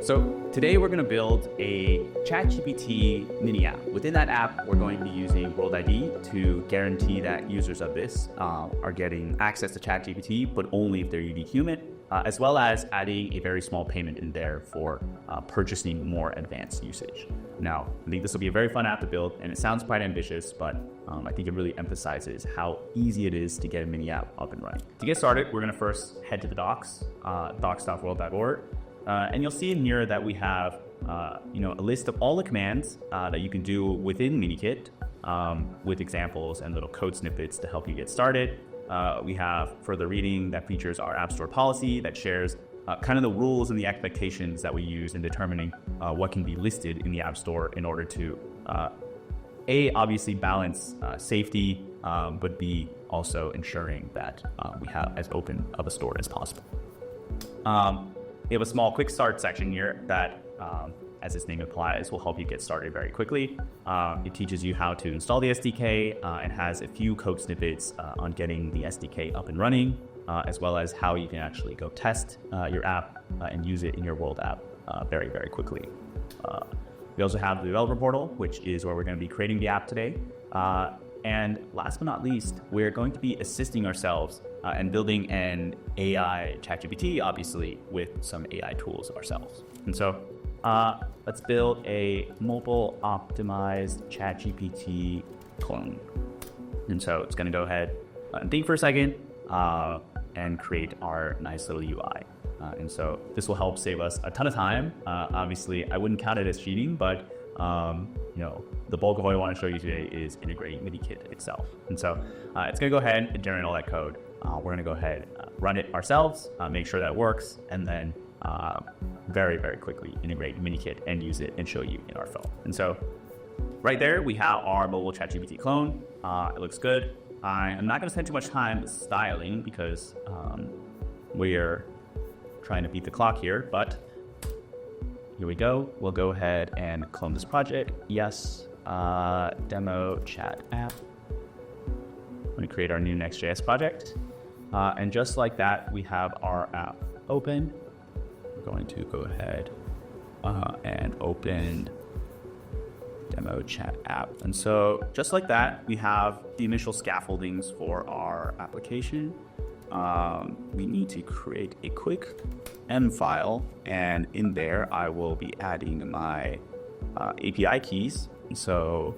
So today we're going to build a ChatGPT mini app. Within that app, we're going to be using World ID to guarantee that users of this are getting access to ChatGPT, but only if they're a unique human, as well as adding a very small payment in there for purchasing more advanced usage. Now, I think this will be a very fun app to build, and it sounds quite ambitious, but I think it really emphasizes how easy it is to get a mini app up and running. To get started, we're going to first head to the docs, docs.world.org. And you'll see in here that we have a list of all the commands that you can do within MiniKit with examples and little code snippets to help you get started. We have further reading that features our App Store policy that shares kind of the rules and the expectations that we use in determining what can be listed in the App Store in order to obviously balance safety, but B, also ensuring that we have as open of a store as possible. We have a small quick start section here that, as its name implies, will help you get started very quickly. It teaches you how to install the SDK and has a few code snippets on getting the SDK up and running, as well as how you can actually go test your app and use it in your World app very, very quickly. We also have the developer portal, which is where we're going to be creating the app today. And last but not least, we're going to be assisting ourselves and building an AI ChatGPT, obviously, with some AI tools ourselves. And so let's build a mobile optimized ChatGPT clone. And so it's going to go ahead and think for a second and create our nice little UI. And so this will help save us a ton of time. Obviously, I wouldn't count it as cheating, but the bulk of what I want to show you today is integrating MiniKit itself. And so it's going to go ahead and generate all that code. We're going to go ahead and run it ourselves, make sure that it works, and then very, very quickly integrate MiniKit and use it and show you in our phone. And so right there, we have our mobile ChatGPT clone. It looks good. I am not going to spend too much time styling because we're trying to beat the clock here, but here we go. We'll go ahead and clone this project. Yes, demo chat app. I'm going to create our new Next.js project. And just like that, we have our app open. We're going to go ahead and open demo chat app. And so just like that, we have the initial scaffoldings for our application. We need to create a quick M file, and in there I will be adding my API keys. So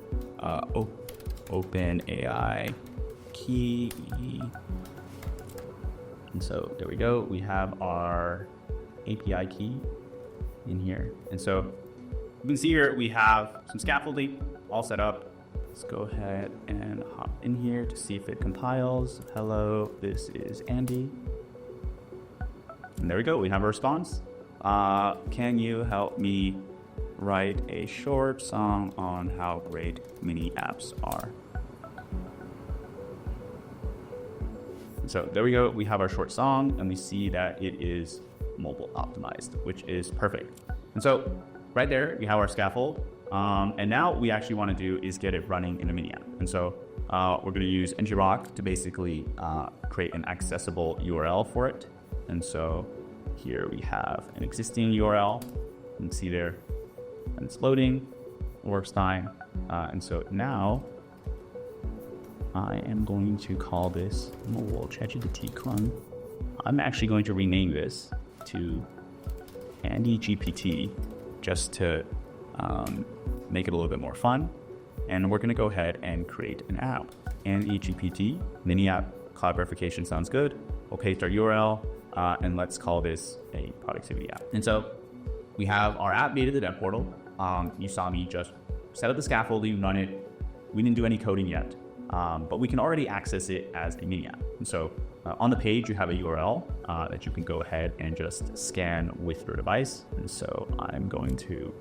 open AI key, and so there we go. We have our API key in here, and so you can see here we have some scaffolding all set up. Let's go ahead and hop in here to see if it compiles. Hello, this is Andy. And there we go, we have a response. Can you help me write a short song on how great mini apps are? And so there we go, we have our short song, and we see that it is mobile optimized, which is perfect. And so right there, we have our scaffold. And now what we actually want to do is get it running in a mini app. And so we're going to use ngrok to basically create an accessible URL for it. And so here we have an existing URL. You can see there, and it's loading, works fine. And so now I am going to call this mobile ChatGPT clone. I'm actually going to rename this to Andy GPT just to make it a little bit more fun. And we're going to go ahead and create an app. Andy GPT, mini app, cloud verification sounds good. We'll paste our URL, and let's call this a productivity app. And so we have our app made to the dev portal. You saw me just set up the scaffolding, run it. We didn't do any coding yet, but we can already access it as a mini app. And so on the page, you have a URL that you can go ahead and just scan with your device. And so I'm going to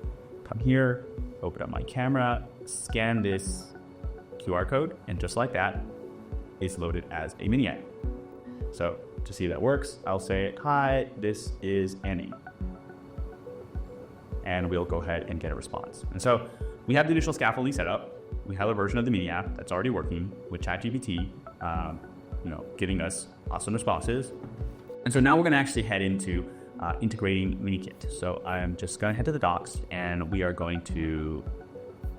come here, open up my camera, scan this QR code, and just like that, it's loaded as a mini app. So to see that works, I'll say, hi, this is Annie. And we'll go ahead and get a response. And so we have the initial scaffolding set up. We have a version of the mini app that's already working with ChatGPT, giving us awesome responses. And so now we're going to actually head into integrating MiniKit. So I'm just going to head to the docs, and we are going to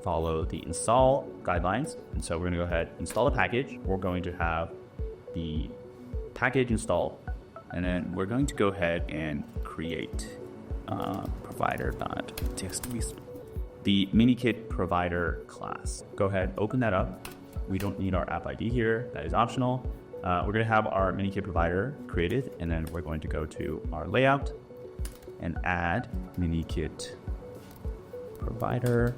follow the install guidelines. And so we're going to go ahead and install the package. We're going to have the package install, and then we're going to go ahead and create provider.txt, the MiniKit provider class. Go ahead, open that up. We don't need our app ID here. That is optional. We're going to have our MiniKit provider created, and then we're going to go to our layout and add MiniKit provider.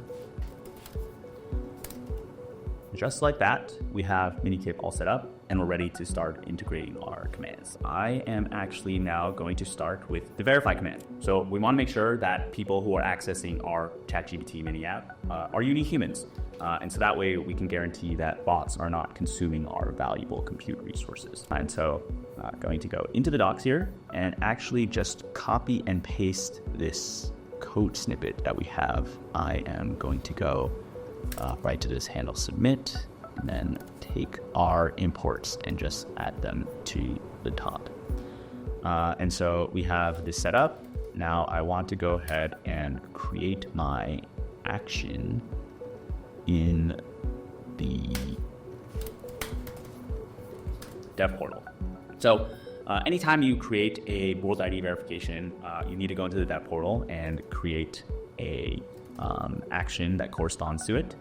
Just like that, we have MiniKit all set up, and we're ready to start integrating our commands. I am actually now going to start with the verify command. So we want to make sure that people who are accessing our ChatGPT mini app are unique humans. And so that way we can guarantee that bots are not consuming our valuable compute resources. And so going to go into the docs here and actually just copy and paste this code snippet that we have. I am going to go right to this handle submit, and then take our imports and just add them to the top. And so we have this set up. Now I want to go ahead and create my action in the dev portal. So anytime you create a World ID verification, you need to go into the dev portal and create a action that corresponds to it.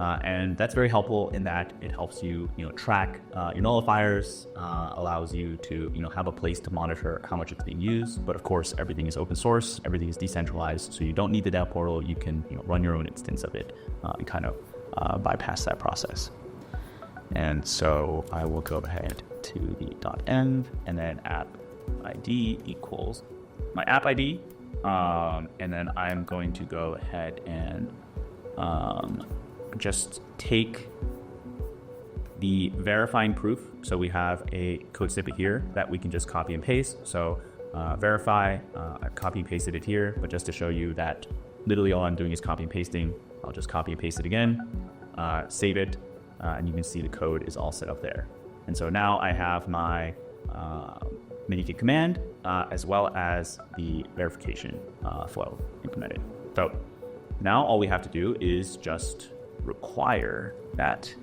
And that's very helpful in that it helps you, track your nullifiers, allows you to, have a place to monitor how much it's being used. But of course, everything is open source, everything is decentralized, so you don't need the dev portal. You can, run your own instance of it and kind of bypass that process. And so I will go ahead to the .env and then app ID equals my app ID. And then I'm going to go ahead and just take the verifying proof. So we have a code snippet here that we can just copy and paste. So verify, I copy and pasted it here, but just to show you that literally all I'm doing is copy and pasting, I'll just copy and paste it again, save it, and you can see the code is all set up there. And so now I have my MiniKit command as well as the verification flow implemented. So now all we have to do is just require that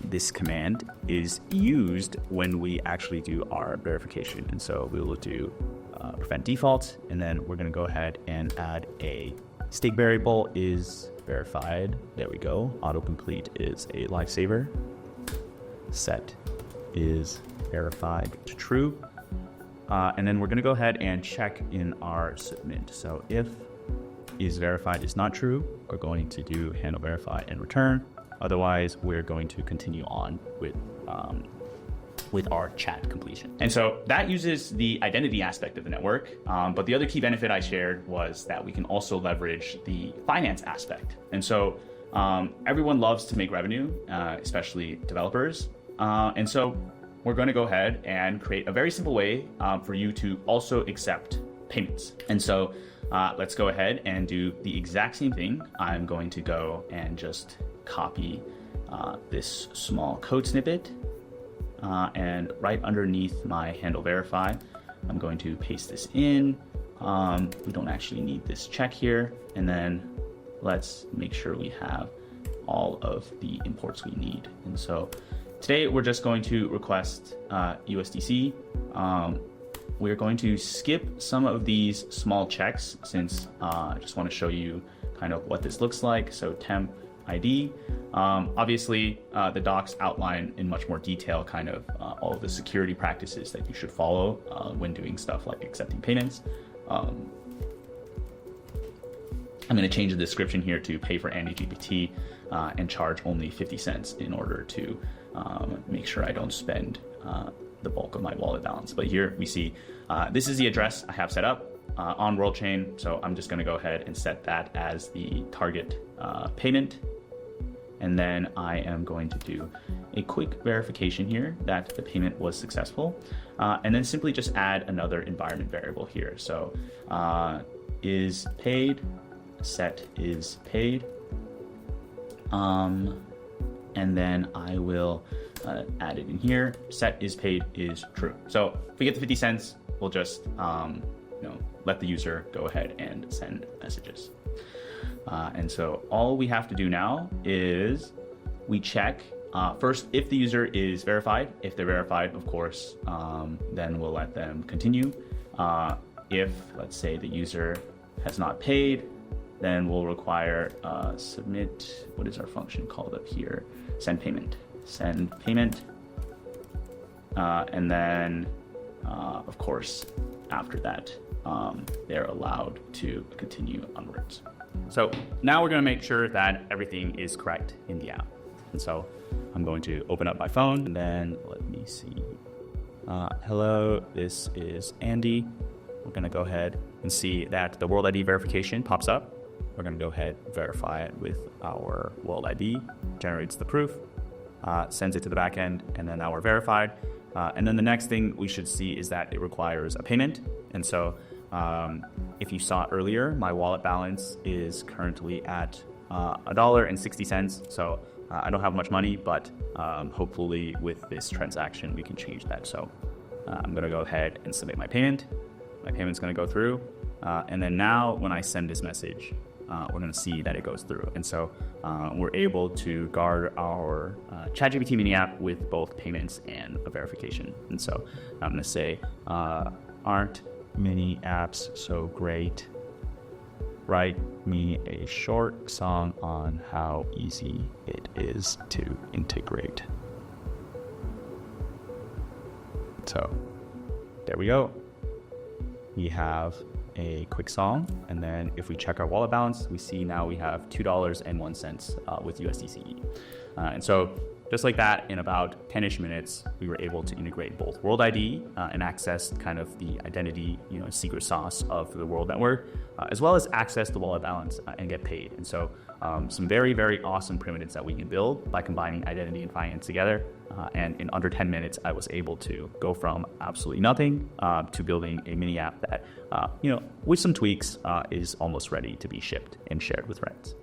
this command is used when we actually do our verification. And so we will do prevent default, and then we're going to go ahead and add a stake variable is verified. There we go. Autocomplete is a lifesaver. Set is verified to true. And then we're going to go ahead and check in our submit. So if is verified is not true, we're going to do handle verify and return. Otherwise, we're going to continue on with our chat completion. And so that uses the identity aspect of the network. But the other key benefit I shared was that we can also leverage the finance aspect. And so everyone loves to make revenue, especially developers. And so we're going to go ahead and create a very simple way for you to also accept payments. And so let's go ahead and do the exact same thing. I'm going to go and just copy this small code snippet and right underneath my handle verify, I'm going to paste this in. We don't actually need this check here. And then let's make sure we have all of the imports we need. And so today we're just going to request USDC. We're going to skip some of these small checks since I just want to show you kind of what this looks like. So temp ID. Obviously, the docs outline in much more detail kind of all of the security practices that you should follow when doing stuff like accepting payments. I'm going to change the description here to pay for AndyGPT and charge only 50 cents in order to make sure I don't spend the bulk of my wallet balance. But here we see this is the address I have set up on WorldChain. So I'm just going to go ahead and set that as the target payment. And then I am going to do a quick verification here that the payment was successful. And then simply just add another environment variable here. So is paid, set is paid. And then I will add it in here. Set is paid is true. So if we get the 50 cents, we'll just let the user go ahead and send messages. And so all we have to do now is we check first if the user is verified. If they're verified, of course, then we'll let them continue. If, let's say, the user has not paid, then we'll require submit, what is our function called up here? Send payment. Send payment. And then, of course, after that, they're allowed to continue onwards. So now we're going to make sure that everything is correct in the app. And so I'm going to open up my phone, and then let me see. Hello, this is Andy. We're going to go ahead and see that the World ID verification pops up. We're going to go ahead and verify it with our World ID, generates the proof, sends it to the backend, and then now we're verified. And then the next thing we should see is that it requires a payment. And so if you saw earlier, my wallet balance is currently at $1.60. So I don't have much money, but hopefully with this transaction, we can change that. So I'm going to go ahead and submit my payment. My payment's going to go through. And then now when I send this message, we're going to see that it goes through. And so we're able to guard our ChatGPT mini app with both payments and a verification. And so I'm going to say, aren't mini apps so great? Write me a short song on how easy it is to integrate. So there we go. We have a quick song, and then if we check our wallet balance, we see now we have $2.01 with USDC. And so just like that, in about 10-ish minutes, we were able to integrate both World ID and access kind of the identity, secret sauce of the World Network, as well as access the wallet balance and get paid. And so some very, very awesome primitives that we can build by combining identity and finance together. And in under 10 minutes, I was able to go from absolutely nothing to building a mini app that, with some tweaks, is almost ready to be shipped and shared with friends.